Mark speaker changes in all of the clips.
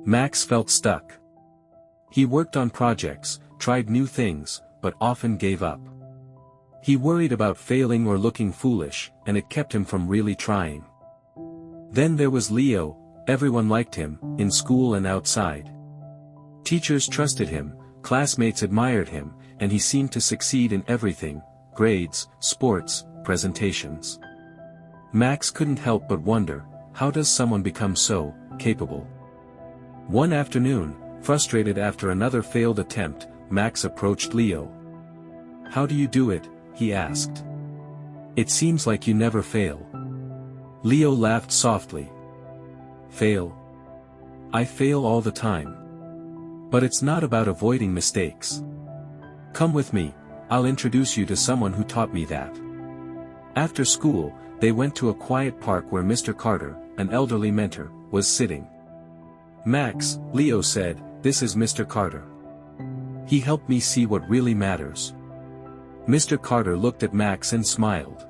Speaker 1: Max felt stuck. He worked on projects, tried new things, but often gave up. He worried about failing or looking foolish, and it kept him from really trying. Then there was Leo. Everyone liked him, in school and outside. Teachers trusted him, classmates admired him, and he seemed to succeed in everything: grades, sports, presentations. Max couldn't help but wonder, how does someone become so capable? One afternoon, frustrated after another failed attempt, Max approached Leo. "How do you do it?" he asked. "It seems like you never fail." Leo laughed softly. "Fail? I fail all the time. But it's not about avoiding mistakes. Come with me, I'll introduce you to someone who taught me that." After school, they went to a quiet park where Mr. Carter, an elderly mentor, was sitting. "Max," Leo said, "this is Mr. Carter. He helped me see what really matters." Mr. Carter looked at Max and smiled.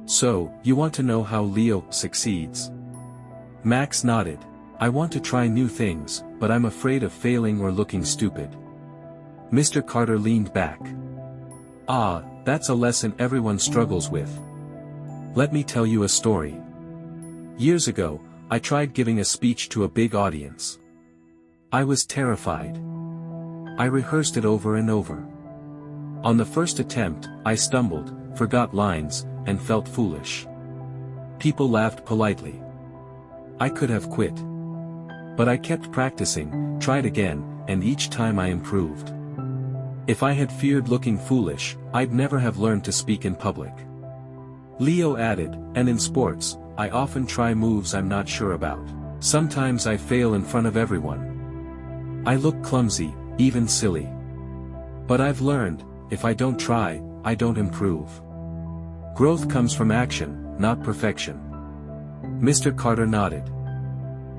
Speaker 1: "So, you want to know how Leo succeeds?" Max nodded. "I want to try new things, but I'm afraid of failing or looking stupid." Mr. Carter leaned back. "Ah, that's a lesson everyone struggles with. Let me tell you a story. Years ago, I tried giving a speech to a big audience. I was terrified. I rehearsed it over and over. On the first attempt, I stumbled, forgot lines, and felt foolish. People laughed politely. I could have quit. But I kept practicing, tried again, and each time I improved. If I had feared looking foolish, I'd never have learned to speak in public." Leo added, "And in sports, I often try moves I'm not sure about. Sometimes I fail in front of everyone. I look clumsy, even silly. But I've learned, if I don't try, I don't improve. Growth comes from action, not perfection." Mr. Carter nodded.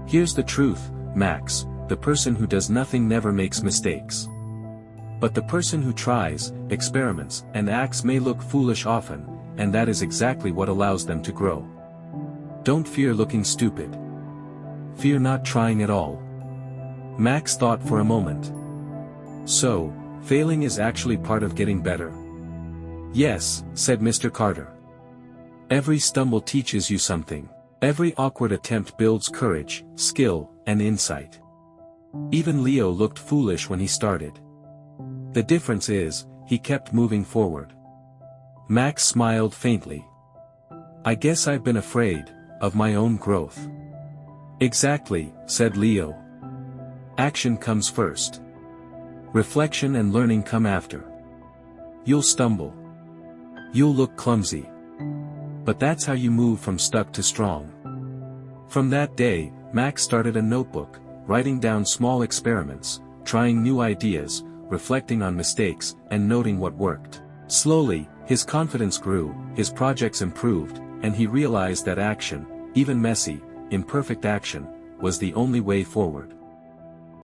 Speaker 1: "Here's the truth, Max, the person who does nothing never makes mistakes. But the person who tries, experiments, and acts may look foolish often, and that is exactly what allows them to grow. Don't fear looking stupid. Fear not trying at all." Max thought for a moment. "So, failing is actually part of getting better?" "Yes," said Mr. Carter. "Every stumble teaches you something. Every awkward attempt builds courage, skill, and insight. Even Leo looked foolish when he started. The difference is, he kept moving forward." Max smiled faintly. "I guess I've been afraid of my own growth." "Exactly," said Leo. "Action comes first. Reflection and learning come after. You'll stumble. You'll look clumsy. But that's how you move from stuck to strong." From that day, Max started a notebook, writing down small experiments, trying new ideas, reflecting on mistakes, and noting what worked. Slowly, his confidence grew, his projects improved, and he realized that action, even messy, imperfect action, was the only way forward.